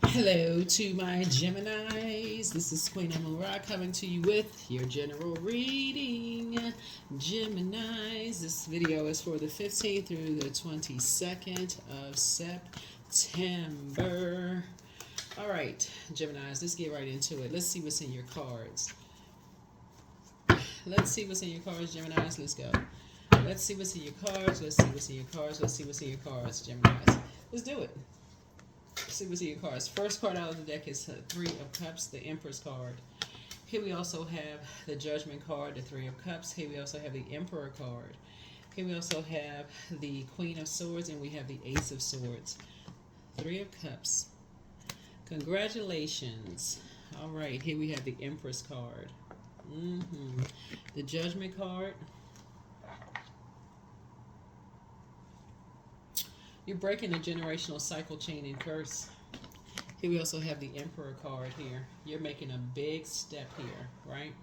Hello to my Geminis. This is Queen Amun Ra coming to you with your general reading. Geminis, this video is for the 15th through the 22nd of September. All right, Geminis, let's get right into it. Let's see what's in your cards. Let's see what's in your cards, Geminis. Let's go. Let's see what's in your cards. Let's see what's in your cards. Let's see what's in your cards, Geminis. Let's do it. See what's in your cards. First card out of the deck is Three of Cups, the Empress card. Here we also have the Judgment card, the Three of Cups. Here we also have the Emperor card. Here we also have the Queen of Swords, and we have the Ace of Swords. Three of Cups. Congratulations. All right, here we have the Empress card. The Judgment card. You're breaking the generational cycle, chain, and curse. Here we also have the Emperor card here. You're making a big step here, right?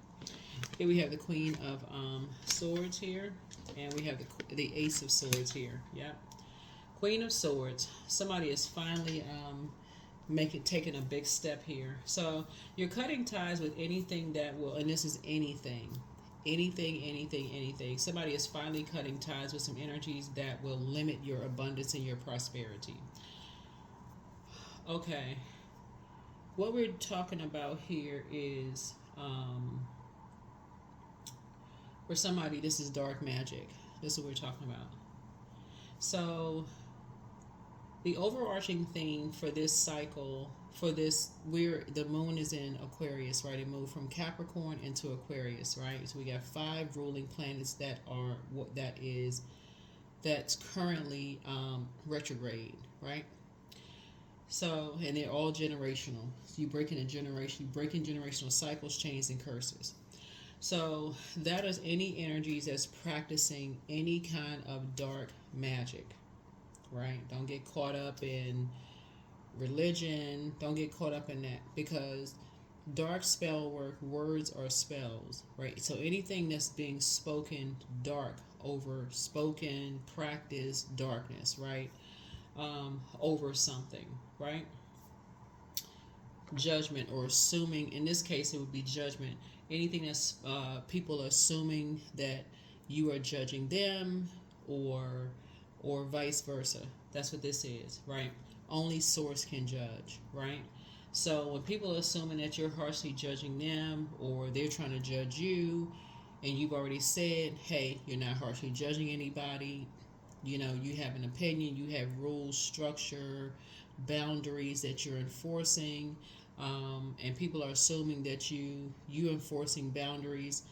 Here we have the Queen of Swords here, and we have the Ace of Swords here. Yep. Queen of Swords. Somebody is finally taking a big step here. So you're cutting ties with anything that will, and this is anything. Anything. Somebody is finally cutting ties with some energies that will limit your abundance and your prosperity. Okay. What we're talking about here is, for somebody, this is dark magic. This is what we're talking about. So, the overarching theme for this cycle, the moon is in Aquarius, right? It moved from Capricorn into Aquarius, right? So we got 5 ruling planets that's currently retrograde, right? So, and they're all generational. So you're breaking generational cycles, chains, and curses. So that is any energies that's practicing any kind of dark magic, right? Don't get caught up in religion. Don't get caught up in that, because dark spell work, words are spells, right? So anything that's being spoken dark over, spoken, practice darkness, right? Over something, right? Judgment, or assuming, in this case it would be judgment. Anything that's people assuming that you are judging them, or vice versa. That's what this is, right? Only source can judge, right? So when people are assuming that you're harshly judging them, or they're trying to judge you, and you've already said, hey, you're not harshly judging anybody, you have an opinion, you have rules, structure, boundaries that you're enforcing, and people are assuming that you enforcing boundaries,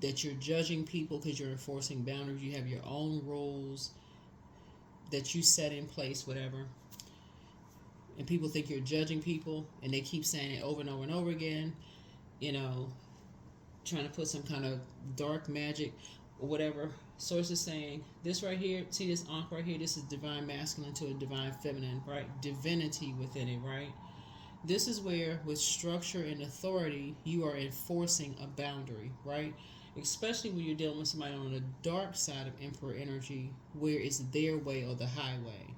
that you're judging people because you're enforcing boundaries. You have your own rules that you set in place, whatever. And people think you're judging people, and they keep saying it over and over and over again, trying to put some kind of dark magic or whatever. Source is saying this right here. See this ankh right here? This is divine masculine to a divine feminine, right? Divinity within it, right? This is where, with structure and authority, you are enforcing a boundary, right? Especially when you're dealing with somebody on the dark side of Emperor energy, where it's their way or the highway.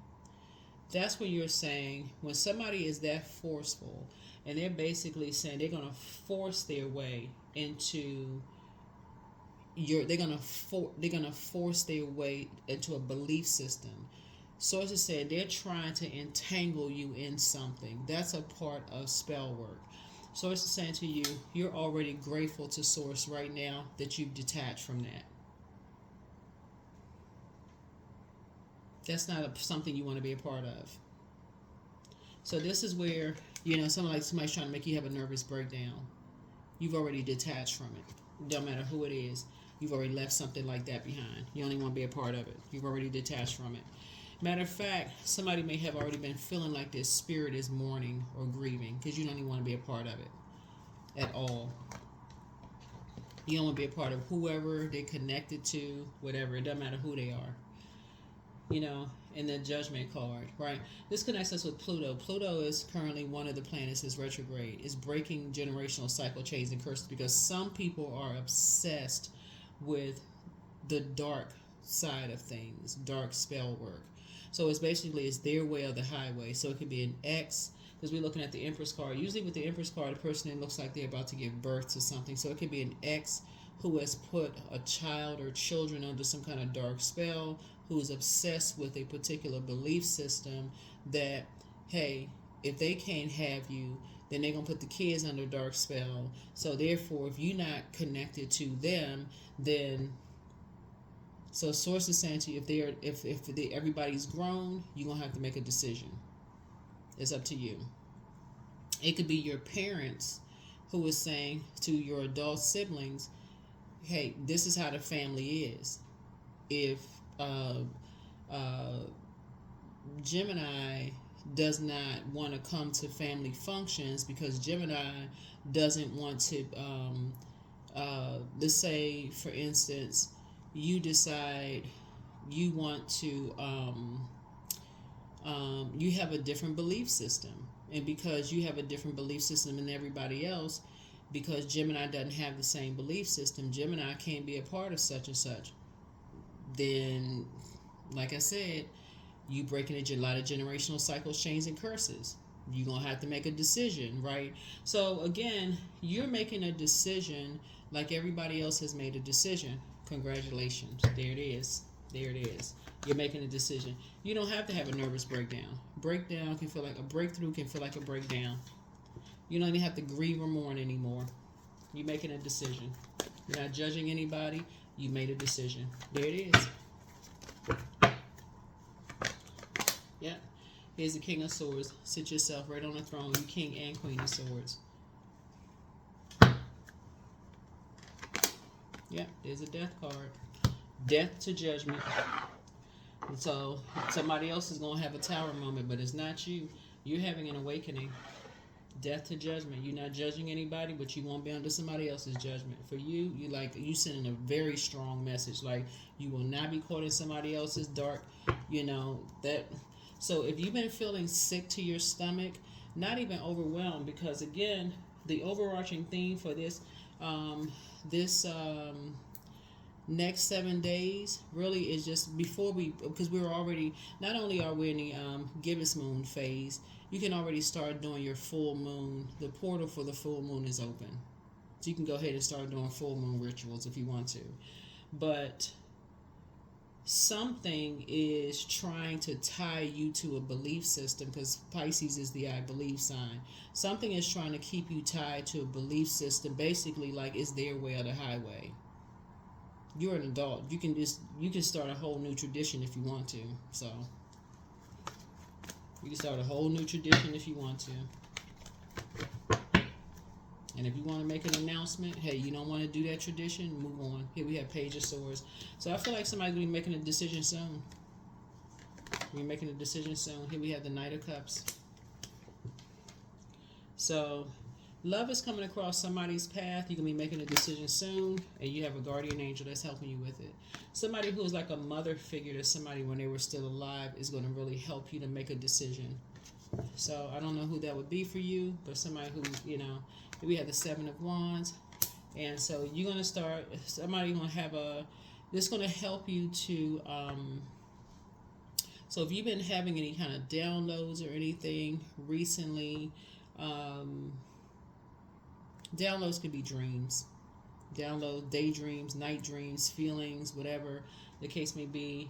That's when you're saying, when somebody is that forceful, and they're basically saying they're going to force their way into they're gonna force their way into a belief system. Sources said they're trying to entangle you in something. That's a part of spell work. Sources saying to you, you're already grateful to Source right now that you've detached from that. That's not something you want to be a part of. So this is where, somebody's trying to make you have a nervous breakdown. You've already detached from it. Don't matter who it is. You've already left something like that behind. You only want to be a part of it. You've already detached from it. Matter of fact, somebody may have already been feeling like this spirit is mourning or grieving, because you don't even want to be a part of it at all. You don't want to be a part of whoever they're connected to, whatever. It doesn't matter who they are. In the Judgment card, right? This connects us with Pluto. Pluto is currently one of the planets that's retrograde. It's breaking generational cycle chains and curses, because some people are obsessed with the dark side of things, dark spell work. So it's basically, it's their way or the highway. So it could be an ex, because we're looking at the Empress card. Usually with the Empress card, the person, it looks like they're about to give birth to something. So it could be an ex who has put a child or children under some kind of dark spell, who is obsessed with a particular belief system that, hey, if they can't have you, then they're going to put the kids under a dark spell. So therefore, if you're not connected to them, then, so source is saying to you, if everybody's grown, you're going to have to make a decision. It's up to you. It could be your parents who is saying to your adult siblings, hey, this is how the family is. If Gemini does not want to come to family functions because Gemini doesn't want to, let's say, for instance, you decide you want to, you have a different belief system. And because you have a different belief system than everybody else, because Gemini doesn't have the same belief system, Gemini can't be a part of such and such. Then, like I said, you breaking a lot of generational cycles, chains, and curses. You're going to have to make a decision, right? So, again, you're making a decision like everybody else has made a decision. Congratulations. There it is. There it is. You're making a decision. You don't have to have a nervous breakdown. Breakdown can feel like a breakthrough, can feel like a breakdown. You don't even have to grieve or mourn anymore. You're making a decision. You're not judging anybody. You made a decision. There it is. Yeah. Here's the King of Swords. Sit yourself right on the throne. You King and Queen of Swords. Yeah. There's a Death card. Death to judgment. And so somebody else is going to have a tower moment, but it's not you. You're having an awakening. Death to judgment. You're not judging anybody, but you won't be under somebody else's judgment. For you, you sending a very strong message. Like, you will not be caught in somebody else's dark, that. So if you've been feeling sick to your stomach, not even overwhelmed, because again, the overarching theme for this next 7 days really is just because we're already, not only are we in the gibbous moon phase, you can already start doing your full moon. The portal for the full moon is open. So you can go ahead and start doing full moon rituals if you want to. But something is trying to tie you to a belief system, because Pisces is the I believe sign. Something is trying to keep you tied to a belief system, basically like it's their way or the highway. You're an adult. You can start a whole new tradition if you want to. So you can start a whole new tradition if you want to. And if you want to make an announcement, hey, you don't want to do that tradition, move on. Here we have Page of Swords. So I feel like somebody's going to be making a decision soon. We're making a decision soon. Here we have the Knight of Cups. So love is coming across somebody's path. You're going to be making a decision soon. And you have a guardian angel that's helping you with it. Somebody who is like a mother figure to somebody when they were still alive is going to really help you to make a decision. So I don't know who that would be for you, but somebody who, we have the Seven of Wands. And so you're going to start, somebody going to have this going to help you to, so if you've been having any kind of downloads or anything recently, downloads could be dreams. Download, daydreams, night dreams, feelings, whatever the case may be.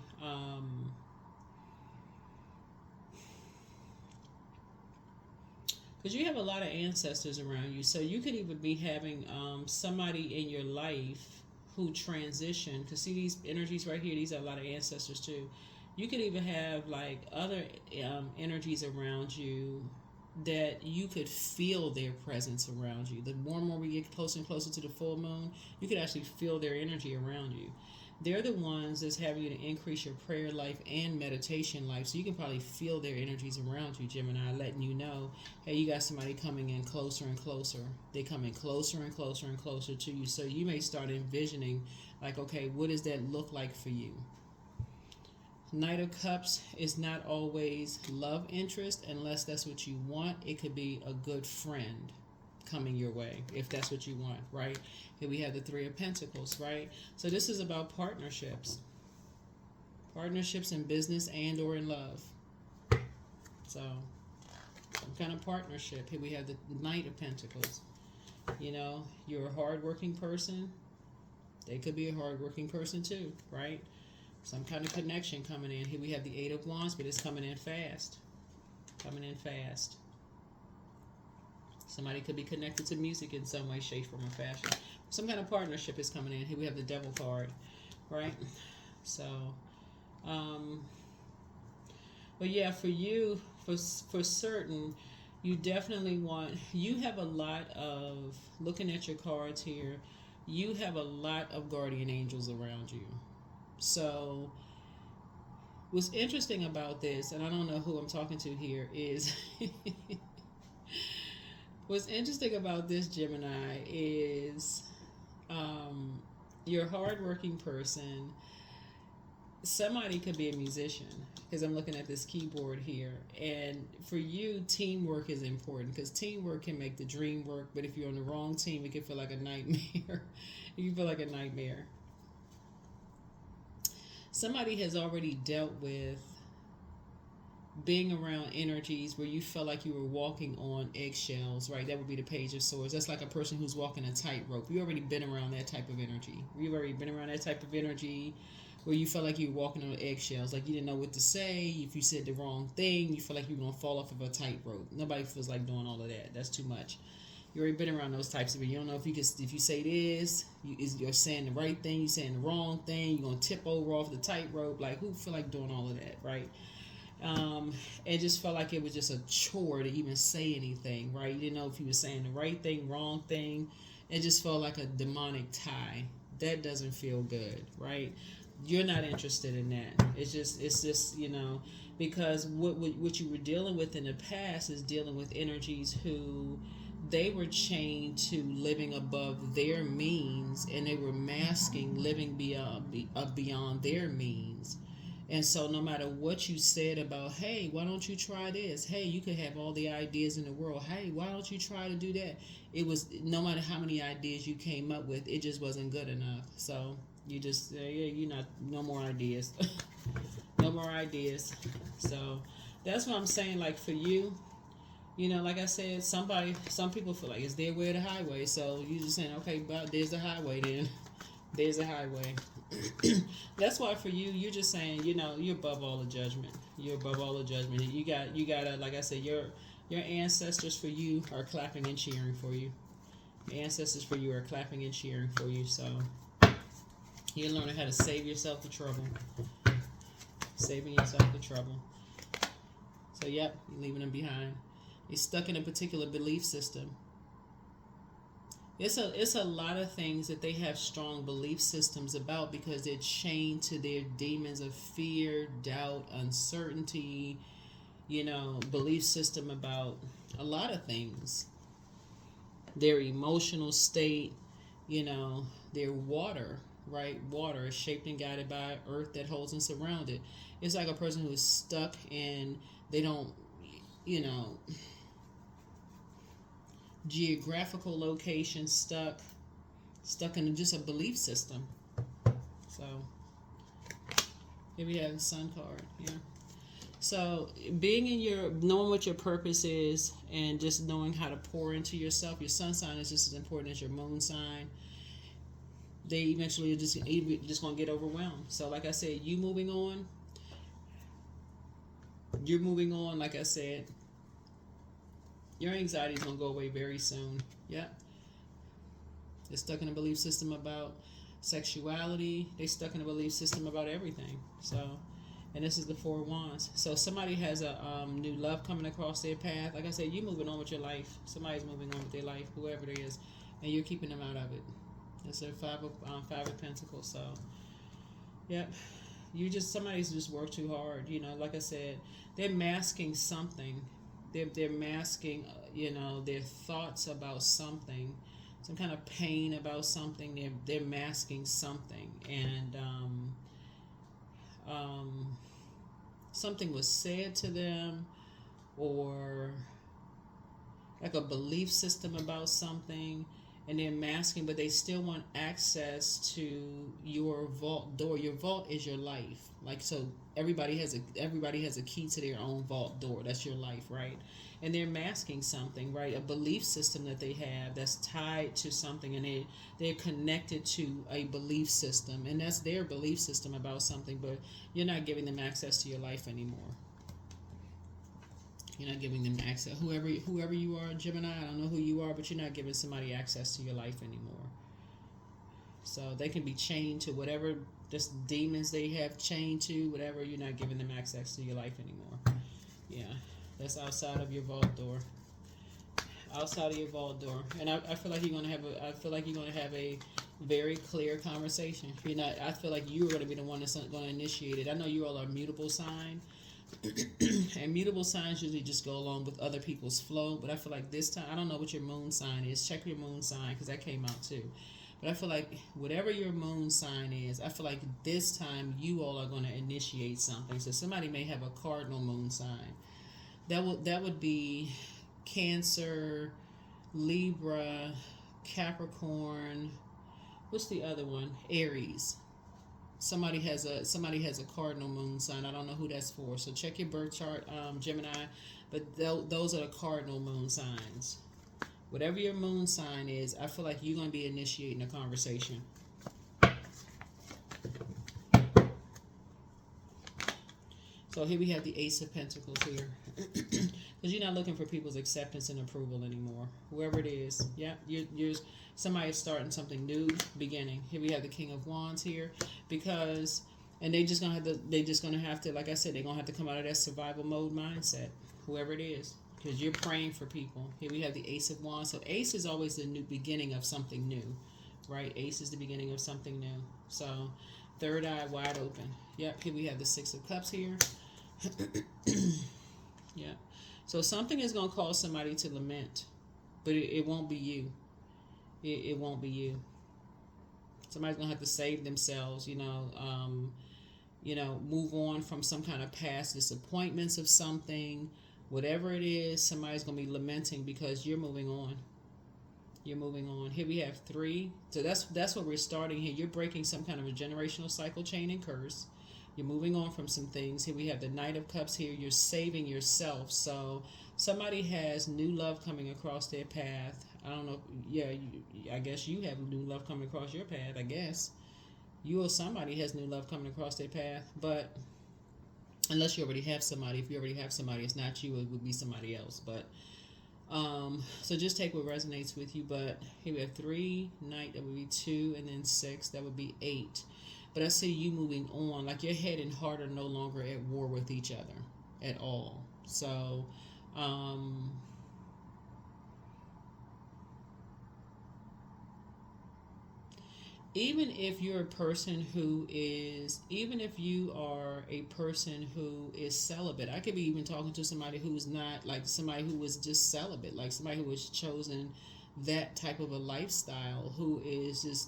Because you have a lot of ancestors around you. So you could even be having somebody in your life who transitioned. Because see these energies right here, these are a lot of ancestors too. You could even have like other energies around you that you could feel their presence around you. The more and more we get closer and closer to the full moon, you could actually feel their energy around you. They're the ones that's having you to increase your prayer life and meditation life. So you can probably feel their energies around you, Gemini, letting you know, hey, you got somebody coming in closer and closer. They come in closer and closer and closer to you. So you may start envisioning, like, okay, what does that look like for you? Knight of Cups is not always love interest unless that's what you want. It could be a good friend coming your way if that's what you want, right? Here we have the Three of Pentacles, right? So this is about partnerships. Partnerships in business and or in love. So Some kind of partnership. Here we have the Knight of Pentacles. You know, you're a hardworking person. They could be a hardworking person too, right? Some kind of connection coming in. Here we have the Eight of Wands, but it's coming in fast. Coming in fast. Somebody could be connected to music in some way, shape, form, or fashion. Some kind of partnership is coming in. Here we have the Devil card, right? So, but yeah, for you, for certain, you definitely want, you have a lot of, looking at your cards here, you have a lot of guardian angels around you. So, what's interesting about this, and I don't know who I'm talking to here, is what's interesting about this, Gemini, is you're a hardworking person. Somebody could be a musician, because I'm looking at this keyboard here. And for you, teamwork is important, because teamwork can make the dream work. But if you're on the wrong team, it can feel like a nightmare. It can feel like a nightmare. Somebody has already dealt with being around energies where you felt like you were walking on eggshells, right? That would be the Page of Swords. That's like a person who's walking a tightrope. You already been around that type of energy. You've already been around that type of energy where you felt like you were walking on eggshells, like you didn't know what to say. If you said the wrong thing, you feel like you were going to fall off of a tightrope. Nobody feels like doing all of that. That's too much. You already been around those types of people. You don't know if you say this, you're saying the right thing, you're saying the wrong thing, you're going to tip over off the tightrope. Like, who feel like doing all of that, right? It just felt like it was just a chore to even say anything, right? You didn't know if you were saying the right thing, wrong thing. It just felt like a demonic tie. That doesn't feel good, right? You're not interested in that. It's just you know, because what you were dealing with in the past is dealing with energies who they were chained to living above their means, and they were masking living beyond their means. And so no matter what you said about, hey, why don't you try this? Hey, you could have all the ideas in the world. Hey, why don't you try to do that? It was, no matter how many ideas you came up with, it just wasn't good enough. So you just, no more ideas. No more ideas. So that's what I'm saying. Like for you, you know, like I said, some people feel like it's their way or the highway. So you just saying, okay, but there's the highway then. There's a highway. That's why for you, you're just saying, you know, you're above all the judgment. You're above all the judgment. You gotta, like I said, your ancestors for you are clapping and cheering for you. Your ancestors for you are clapping and cheering for you. So you're learning how to save yourself the trouble. Saving yourself the trouble. So yep, you're leaving them behind. You're stuck in a particular belief system. It's a lot of things that they have strong belief systems about, because they're chained to their demons of fear, doubt, uncertainty, you know, belief system about a lot of things. Their emotional state, you know, their water, right? Water is shaped and guided by earth that holds and surrounded. It's like a person who is stuck and they don't, you know, geographical location, stuck in just a belief system. So here we have the Sun card. Yeah. So being in knowing what your purpose is, and just knowing how to pour into yourself. Your sun sign is just as important as your moon sign. They eventually are just going to get overwhelmed. So like I said, you're moving on. Like I said, your anxiety is going to go away very soon. Yep. They're stuck in a belief system about sexuality. They're stuck in a belief system about everything. So, and this is the Four of Wands. So somebody has a new love coming across their path. Like I said, you're moving on with your life. Somebody's moving on with their life, whoever it is, and you're keeping them out of it. It's a five of Pentacles. So, yep. Somebody's just worked too hard. You know, like I said, they're masking something. They're masking, you know, their thoughts about something, some kind of pain about something. They're masking something, and something was said to them, or like a belief system about something, and they're masking, but they still want access to your vault door. Your vault is your life. Like, so everybody has a key to their own vault door. That's your life, right? And they're masking something, right? A belief system that they have that's tied to something, and they're connected to a belief system, and that's their belief system about something. But you're not giving them access to your life anymore. You're not giving them access. Whoever you are, Gemini, I don't know who you are, but you're not giving somebody access to your life anymore. So they can be chained to whatever just demons they have chained to, whatever. You're not giving them access to your life anymore. Yeah, that's outside of your vault door. Outside of your vault door, and I feel like you're gonna have a very clear conversation. You're not. I feel like you're gonna be the one that's gonna initiate it. I know you all are mutable sign. And mutable signs usually just go along with other people's flow, but I feel like this time, I don't know what your moon sign is. Check your moon sign, because that came out too. But I feel like whatever your moon sign is, I feel like this time you all are going to initiate something. So somebody may have a cardinal moon sign. That would be Cancer, Libra, Capricorn. What's the other one? Aries. Somebody has a cardinal moon sign. I don't know who that's for. So check your birth chart, Gemini. But those are the cardinal moon signs. Whatever your moon sign is, I feel like you're going to be initiating a conversation. So here we have the Ace of Pentacles here. Because you're not looking for people's acceptance and approval anymore. Whoever it is. Yeah, you're somebody's starting something new, beginning. Here we have the King of Wands here. Because, and they're just going to have to, like I said, they're going to have to come out of that survival mode mindset. Whoever it is. Because you're praying for people. Here we have the Ace of Wands. So Ace is always the new beginning of something new. Right? Ace is the beginning of something new. So, third eye wide open. Yep, here we have the Six of Cups here. Yeah. So something is going to cause somebody to lament, but it won't be you. It won't be you. Somebody's going to have to save themselves, move on from some kind of past disappointments of something. Whatever it is, somebody's going to be lamenting because you're moving on. You're moving on. Here we have 3. So that's what we're starting here. You're breaking some kind of a generational cycle, chain, and curse. You're moving on from some things. Here we have the Knight of Cups here. You're saving yourself. So somebody has new love coming across their path. I don't know. Yeah, I guess you have new love coming across your path, I guess. You or somebody has new love coming across their path. But unless you already have somebody. If you already have somebody, it's not you. It would be somebody else. But so just take what resonates with you. But here we have 3, Knight, that would be 2, and then 6, that would be 8. But I see you moving on, like your head and heart are no longer at war with each other at all. So, even if you are a person who is celibate, I could be even talking to somebody who's not, like somebody who was just celibate, like somebody who has chosen that type of a lifestyle, who is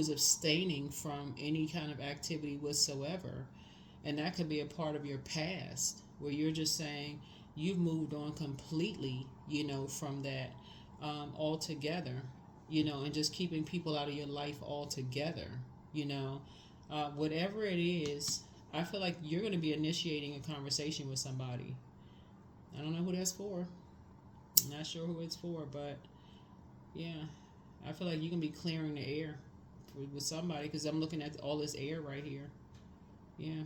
abstaining from any kind of activity whatsoever. And that could be a part of your past where you're just saying you've moved on completely, from that altogether, and just keeping people out of your life altogether, whatever it is. I feel like you're going to be initiating a conversation with somebody. I don't know who that's for. I'm not sure who it's for, but yeah, I feel like you're going to be clearing the air with somebody, because I'm looking at all this air right here. Yeah.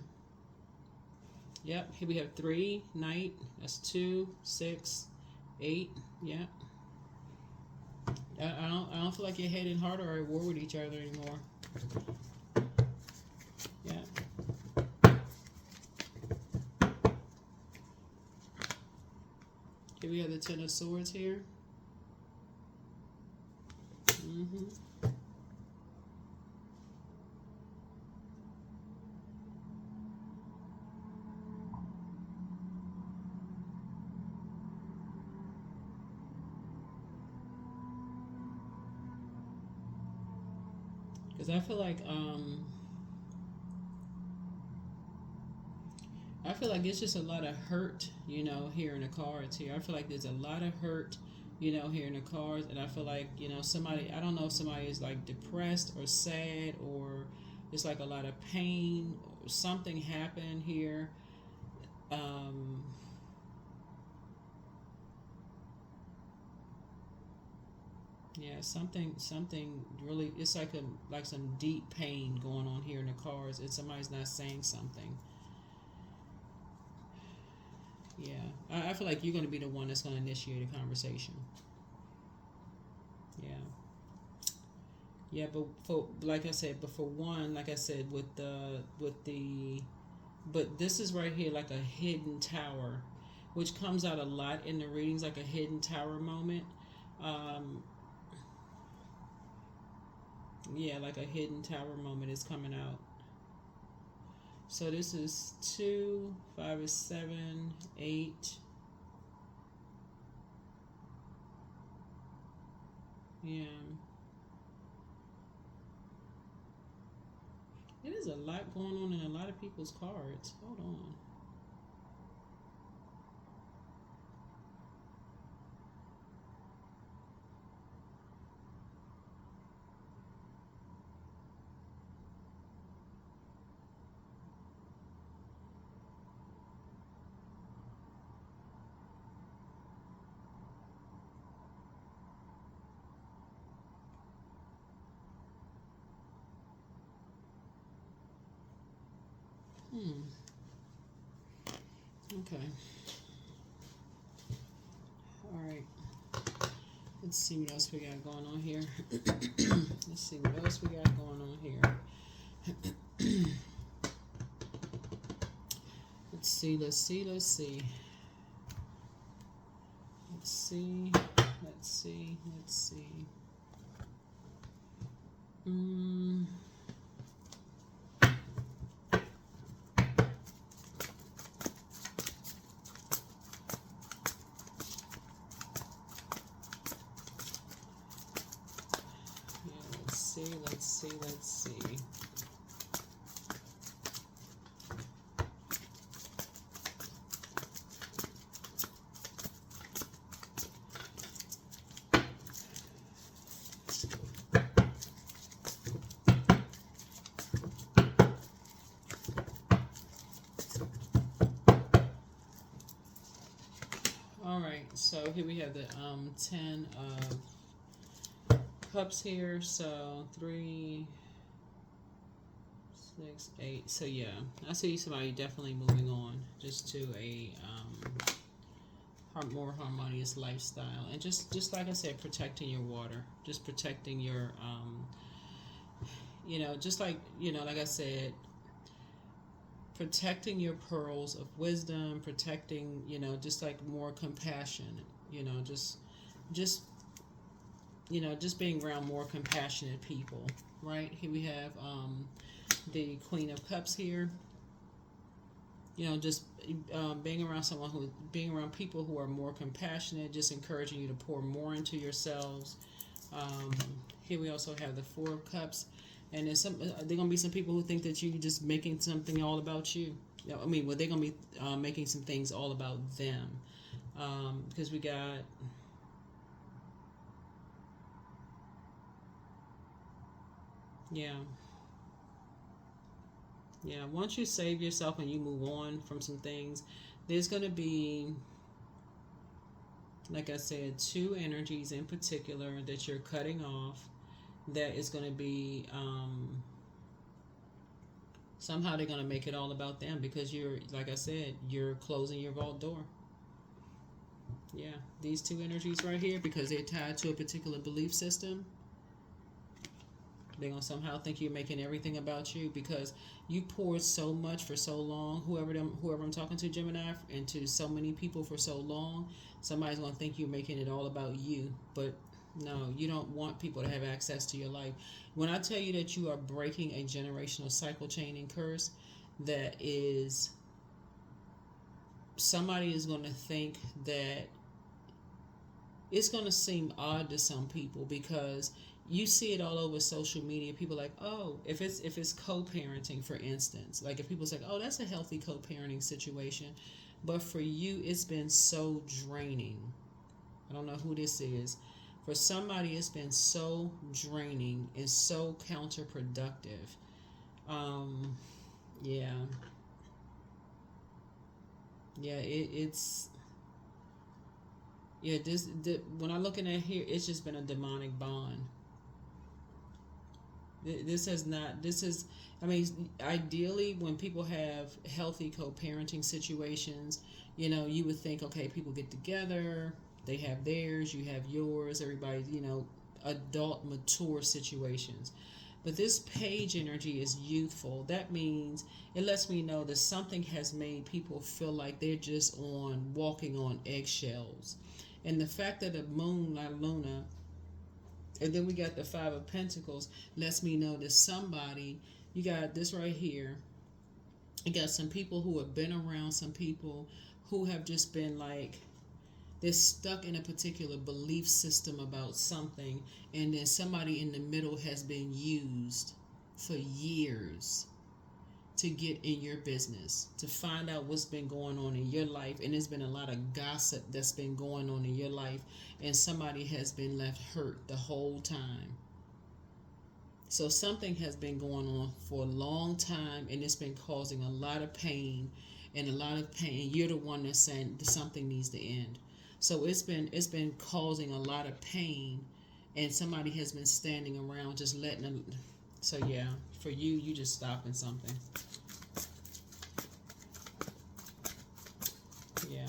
Yep. Here we have 3, Knight. That's 2, 6, 8. Yeah. I don't feel like your head and heart are at war with each other anymore. Yeah. Here we have the 10 of Swords here. Because I feel like it's just a lot of hurt, here in the cards here. I feel like there's a lot of hurt here in the cards. And I feel like, somebody, I don't know if somebody is like depressed or sad, or it's like a lot of pain, or something happened here. Um, yeah, something really, it's like some deep pain going on here in the cards, and somebody's not saying something. Yeah, I feel like you're going to be the one that's going to initiate a conversation. Yeah. Yeah, but for like I said, but for one, like I said, but this is right here like a hidden tower, which comes out a lot in the readings, like a hidden tower moment. Um, yeah, like a hidden tower moment is coming out. So this is 2, 5 is 7, 8. Yeah. It is a lot going on in a lot of people's cards. Hold on. Hmm. Okay. All right. Let's see what else we got going on here. Let's see what else we got going on here. Let's see. Let's see. Let's see. Let's see. Let's see. Let's see. Mm. Let's see. Let's see. Let's see. All right, so here we have the 10 of cups here. So 3, 6, 8. So yeah, I see somebody definitely moving on just to a more harmonious lifestyle, and just like I said, protecting your water, just protecting your just like I said, protecting your pearls of wisdom, protecting, just like more compassion, just just being around more compassionate people. Right here we have the Queen of Cups here. Just being around people who are more compassionate, just encouraging you to pour more into yourselves. Here we also have the Four of Cups. And there's there gonna be some people who think that you're just making something all about you. I mean, well, they're gonna be making some things all about them, because we got yeah. Once you save yourself and you move on from some things, there's gonna be, like I said, two energies in particular that you're cutting off. That is going to be somehow they're going to make it all about them, because you're, like I said, you're closing your vault door. Yeah, these two energies right here, because they're tied to a particular belief system, they're going to somehow think you're making everything about you, because you poured so much for so long, whoever I'm talking to, Gemini, into so many people for so long. Somebody's going to think you're making it all about you, but no, you don't want people to have access to your life. When I tell you that you are breaking a generational cycle chain and curse, that is, somebody is going to think that it's going to seem odd to some people, because you see it all over social media. People are like, oh, if it's co-parenting, for instance, like if people say, oh, that's a healthy co-parenting situation, but for you it's been so draining. don't know who this is. For somebody, it's been so draining and so counterproductive. Yeah. Yeah, it's yeah, when I'm looking at here, it's just been a demonic bond. This has not, this is, I mean, ideally, when people have healthy co parenting situations, you would think, okay, people get together, they have theirs, you have yours, everybody, adult, mature situations. But this page energy is youthful. That means it lets me know that something has made people feel like they're just walking on eggshells. And the fact that the moon, like Luna, and then we got the Five of Pentacles, lets me know that somebody, you got this right here, you got some people who have been around some people who have just been like, they're stuck in a particular belief system about something, and then somebody in the middle has been used for years to get in your business, to find out what's been going on in your life. And there's been a lot of gossip that's been going on in your life, and somebody has been left hurt the whole time. So something has been going on for a long time, and it's been causing a lot of pain, and you're the one that's saying something needs to end. So it's been causing a lot of pain, and somebody has been standing around just letting them. So yeah, for you just stopping something. Yeah.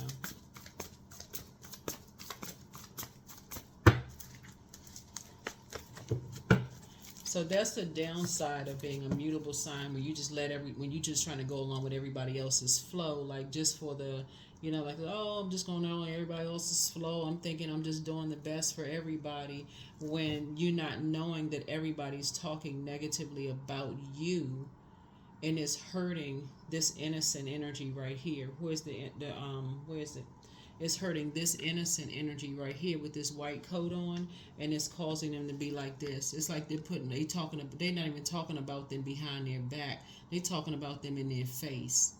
So that's the downside of being a mutable sign, where you just when you just trying to go along with everybody else's flow, like just for the, like, oh, I'm just going on everybody else's flow. I'm thinking I'm just doing the best for everybody, when you're not knowing that everybody's talking negatively about you, and it's hurting this innocent energy right here. Where is it? It's hurting this innocent energy right here with this white coat on, and it's causing them to be like this. It's like they're not even talking about them behind their back. They're talking about them in their face,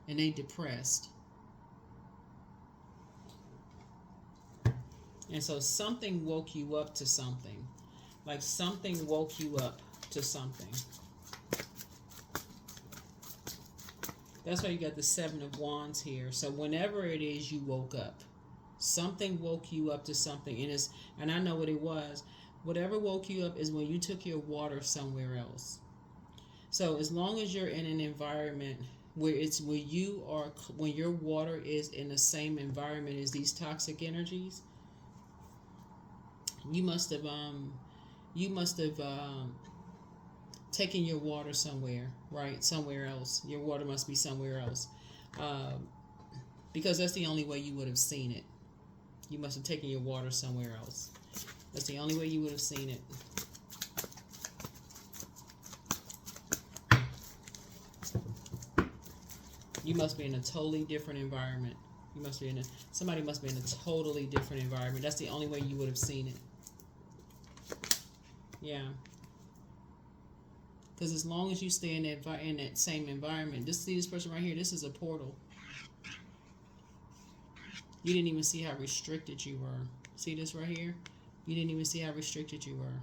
and they depressed. And so something woke you up to something. Like something woke you up to something. That's why you got the Seven of Wands here. So whenever it is you woke up, something woke you up to something. And I know what it was. Whatever woke you up is when you took your water somewhere else. So as long as you're in an environment when your water is in the same environment as these toxic energies, you must have taking your water somewhere, right? Somewhere else. Your water must be somewhere else. Because that's the only way you would have seen it. You must have taken your water somewhere else. That's the only way you would have seen it. You must be in a totally different environment. Somebody must be in a totally different environment. That's the only way you would have seen it. Yeah. Because as long as you stay in that same environment, see this person right here, this is a portal. You didn't even see how restricted you were. See this right here? You didn't even see how restricted you were.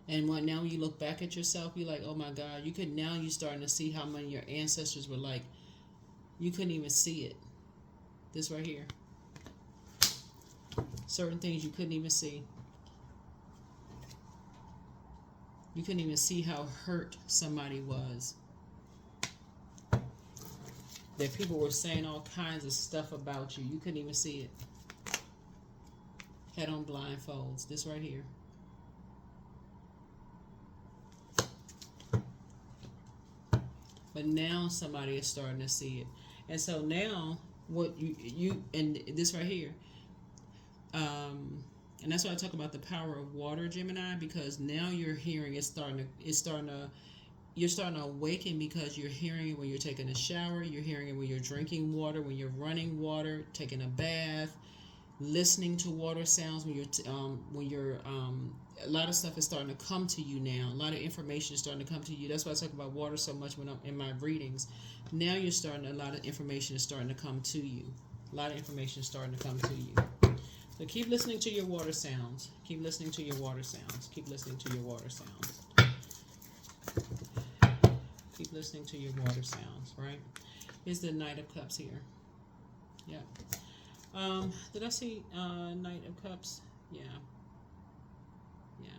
And now when you look back at yourself, you're like, oh my God, you're starting to see how many of your ancestors were like. You couldn't even see it. This right here. Certain things you couldn't even see. You couldn't even see how hurt somebody was. That people were saying all kinds of stuff about you. You couldn't even see it. Had on blindfolds. This right here. But now somebody is starting to see it. And so now what you and this right here, and that's why I talk about the power of water, Gemini, because now you're hearing you're starting to awaken, because you're hearing it when you're taking a shower, you're hearing it when you're drinking water, when you're running water, taking a bath, listening to water sounds, when you're a lot of stuff is starting to come to you now. A lot of information is starting to come to you. That's why I talk about water so much when I'm in my readings. Now a lot of information is starting to come to you. A lot of information starting to come to you. So keep listening to your water sounds. Keep listening to your water sounds. Keep listening to your water sounds. Keep listening to your water sounds, right? Here's the Knight of Cups here. Yeah. Did I see Knight of Cups? Yeah. Yeah.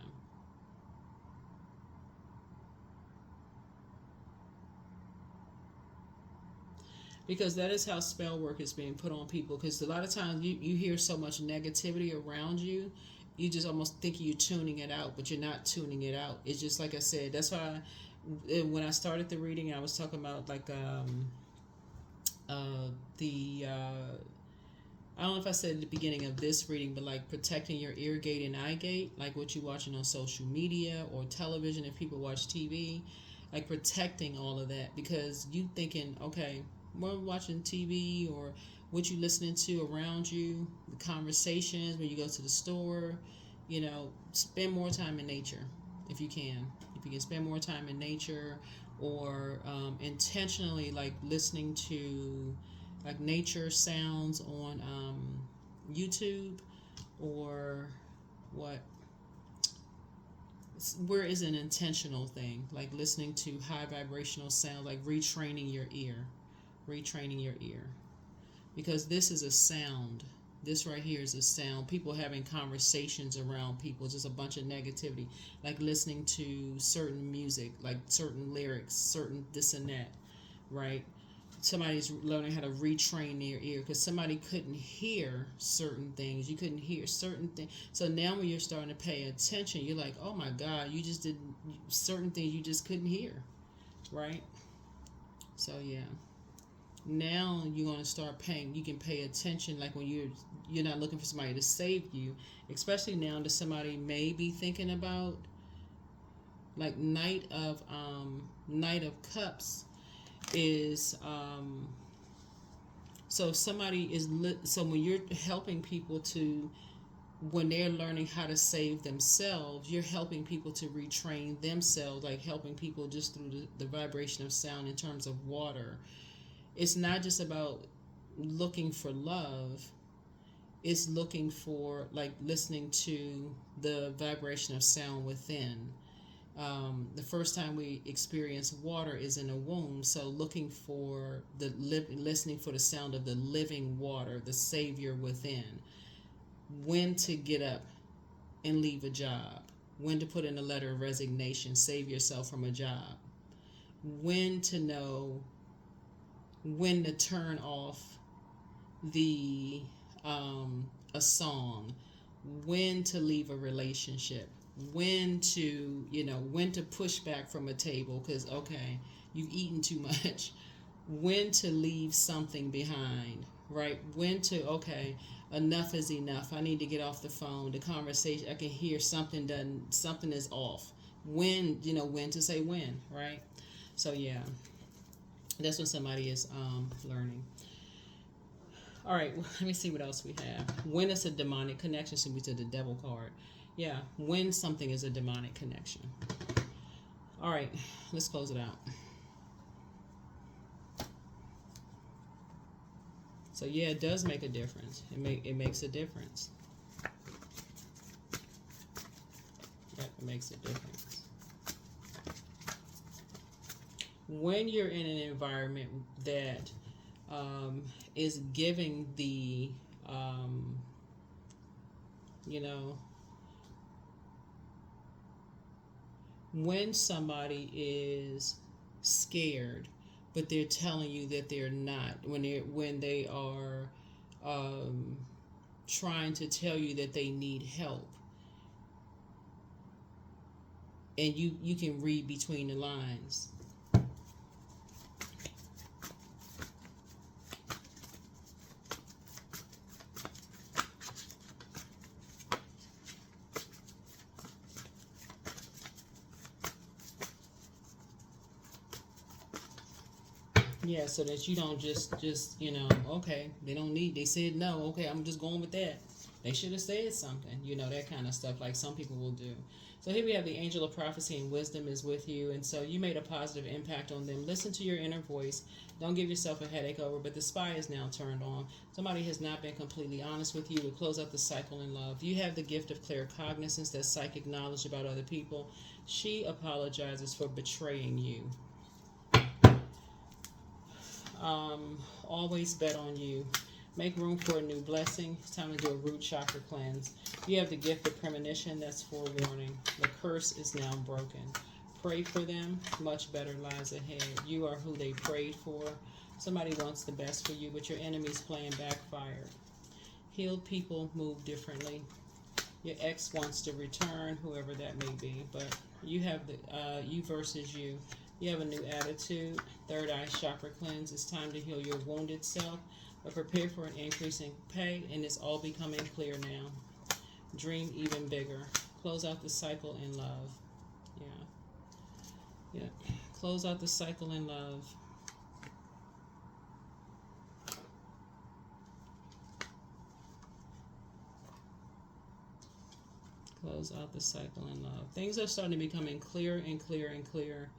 Because that is how spell work is being put on people. Because a lot of times you hear so much negativity around you, you just almost think you're tuning it out, but you're not tuning it out. It's just like I said. That's why when I started the reading, I was talking about like the I don't know if I said at the beginning of this reading, but like protecting your ear gate and eye gate, like what you're watching on social media or television if people watch TV, like protecting all of that, because you thinking, okay, we're watching TV or what you listening to around you, the conversations when you go to the store, spend more time in nature if you can. If you can spend more time in nature or intentionally like listening to like nature sounds on YouTube or what, where is an intentional thing, like listening to high vibrational sound, like retraining your ear, because this is a sound. This right here is a sound. People having conversations around people. Just a bunch of negativity. Like listening to certain music, like certain lyrics, certain this and that, right? Somebody's learning how to retrain their ear because somebody couldn't hear certain things. You couldn't hear certain things. So now when you're starting to pay attention, you're like, oh my God, you just didn't, certain things you just couldn't hear, right? So yeah. Now you're going to start paying, you can pay attention, like when you're not looking for somebody to save you, especially now that somebody may be thinking about like Knight of Cups is so if somebody is so when you're helping people to, when they're learning how to save themselves, you're helping people to retrain themselves, like helping people just through the vibration of sound in terms of water. It's not just about looking for love. It's looking for like listening to the vibration of sound within. The first time we experience water is in a womb, so looking for listening for the sound of the living water, the savior within. When to get up and leave a job. When to put in a letter of resignation, save yourself from a job. When to know when to turn off the a song, when to leave a relationship, when to push back from a table because okay, you've eaten too much, when to leave something behind, right? When to, okay, enough is enough, I need to get off the phone, the conversation, I can hear something is off. When to say when, right? So yeah, that's what somebody is learning. All right, let me see what else we have. When it's a demonic connection, should be to the devil card. Yeah, when something is a demonic connection. All right, let's close it out. So yeah, it does make a difference. It makes a difference. Yep, it makes a difference. When you're in an environment that is giving the, when somebody is scared, but they're telling you that they're not, when they are trying to tell you that they need help, and you can read between the lines. Yeah, so that you don't just okay, they said no, okay, I'm just going with that. They should have said something, you know, that kind of stuff, like some people will do. So here we have the angel of prophecy and wisdom is with you, and so you made a positive impact on them. Listen to your inner voice. Don't give yourself a headache over, but the spy is now turned on. Somebody has not been completely honest with you. We close out the cycle in love. You have the gift of claircognizance, that psychic knowledge about other people. She apologizes for betraying you. Always bet on you. Make room for a new blessing. It's time to do a root chakra cleanse. You have the gift of premonition. That's forewarning. The curse is now broken. Pray for them. Much better lies ahead. You are who they prayed for. Somebody wants the best for you, but your enemy's plan backfired. Healed people move differently. Your ex wants to return, whoever that may be, but you have the you versus you. You have a new attitude. Third eye chakra cleanse. It's time to heal your wounded self. But prepare for an increase in pay, and it's all becoming clear now. Dream even bigger. Close out the cycle in love. Yeah. Close out the cycle in love. Close out the cycle in love. Things are starting to becoming clearer and clearer and clearer.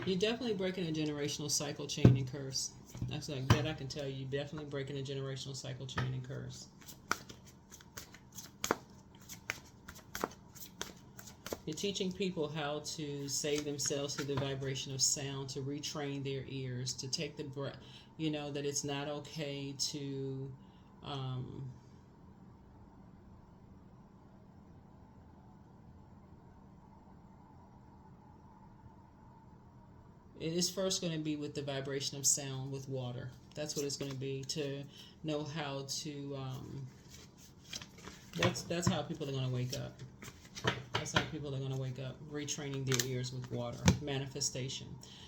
You're definitely breaking a generational cycle, chain, and curse. That's like that. I can tell you, definitely breaking a generational cycle, chain, and curse. You're teaching people how to save themselves through the vibration of sound, to retrain their ears, to take the breath. You know that it's not okay to. It is first going to be with the vibration of sound with water. That's what it's going to be, to know how to. That's how people are going to wake up. That's how people are going to wake up. Retraining their ears with water. Manifestation.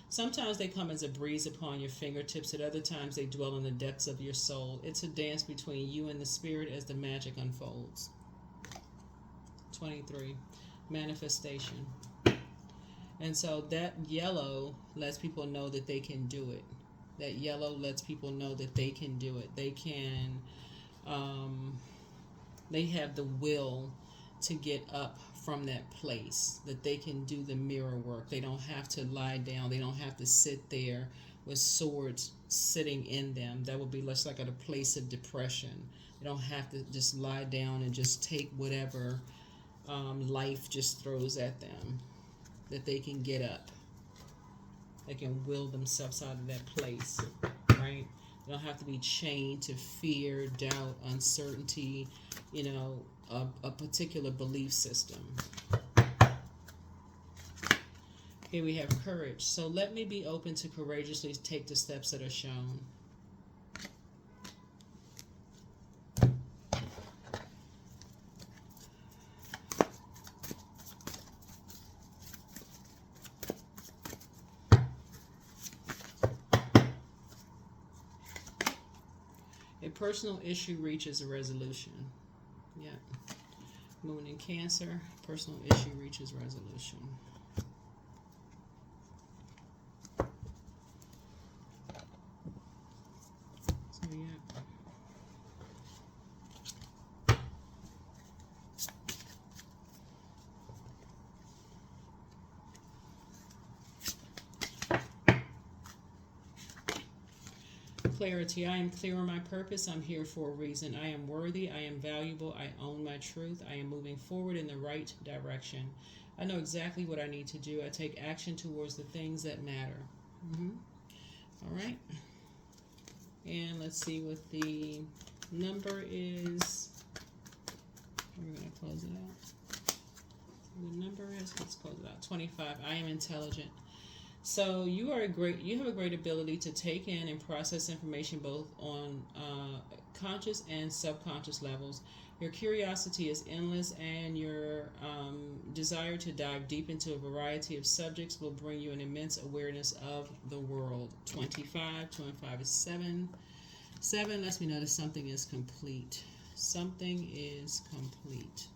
Sometimes they come as a breeze upon your fingertips. At other times they dwell in the depths of your soul. It's a dance between you and the spirit as the magic unfolds. 23. Manifestation. And so that yellow lets people know that they can do it. That yellow lets people know that they can do it. They can, they have the will to get up from that place, that they can do the mirror work. They don't have to lie down. They don't have to sit there with swords sitting in them. That would be less like at a place of depression. They don't have to just lie down and just take whatever life just throws at them. That they can get up. They can will themselves out of that place, right? They don't have to be chained to fear, doubt, uncertainty, you know, a particular belief system. Here we have courage. So let me be open to courageously take the steps that are shown. A personal issue reaches a resolution. Yeah. Moon in Cancer. Personal issue reaches resolution. So yeah. Clarity. I am clear on my purpose. I'm here for a reason. I am worthy. I am valuable. I own my truth. I am moving forward in the right direction. I know exactly what I need to do. I take action towards the things that matter. All right. And let's see what the number is. We're going to close it out. The number is, let's close it out, 25. I am intelligent. So you have a great ability to take in and process information both on conscious and subconscious levels. Your curiosity is endless, and your desire to dive deep into a variety of subjects will bring you an immense awareness of the world. 25 is 7. 7 lets me know that something is complete. Something is complete.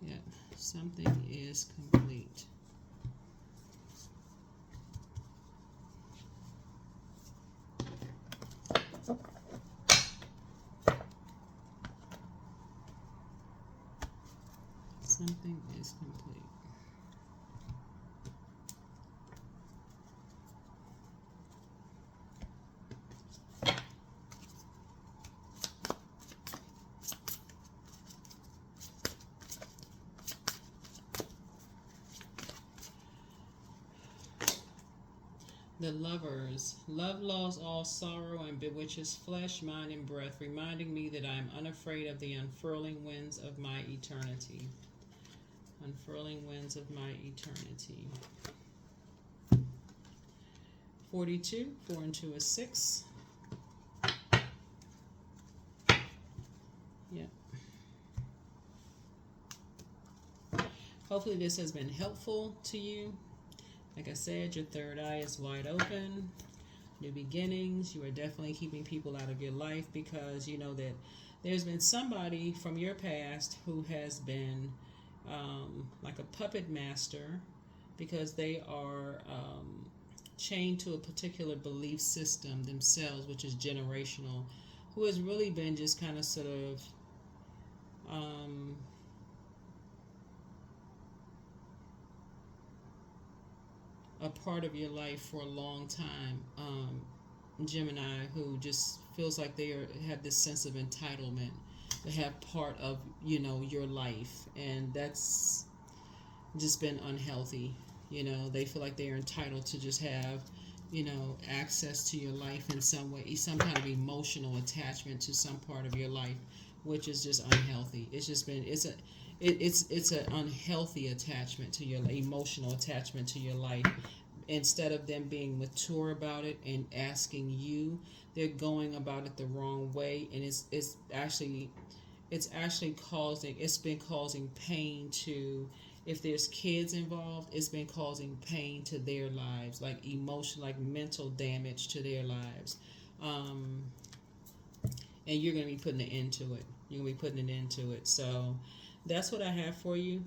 Yeah, something is complete. is complete. The Lovers. Love lulls all sorrow and bewitches flesh, mind, and breath, reminding me that I am unafraid of the unfurling winds of my eternity. Unfurling winds of my eternity. 42. 4 and 2 is 6. Yep. Hopefully this has been helpful to you. Like I said, your third eye is wide open. New beginnings. You are definitely keeping people out of your life because you know that there's been somebody from your past who has been like a puppet master because they are chained to a particular belief system themselves, which is generational, who has really been just kind of sort of a part of your life for a long time. Gemini, who just feels like they have this sense of entitlement to have part of your life, and that's just been unhealthy. They feel like they are entitled to just have access to your life in some way, some kind of emotional attachment to some part of your life, which is just unhealthy. It's an unhealthy attachment to your emotional attachment to your life. Instead of them being mature about it and asking you, they're going about it the wrong way, and it's actually causing pain to, if there's kids involved, it's been causing pain to their lives, like emotional, like mental damage to their lives. And you're going to be putting an end to it. You're going to be putting an end to it. So that's what I have for you.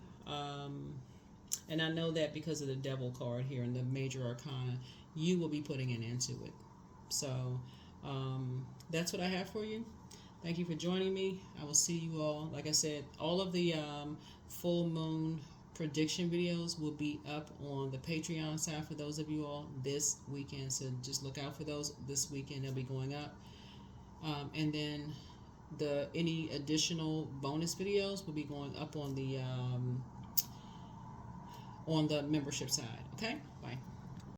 And I know that because of the Devil card here in the Major Arcana, you will be putting an end to it. So that's what I have for you. Thank you for joining me. I will see you all. Like I said, all of the full moon prediction videos will be up on the Patreon side for those of you all this weekend. So just look out for those this weekend. They'll be going up. And then any additional bonus videos will be going up on the membership side. Okay? Bye.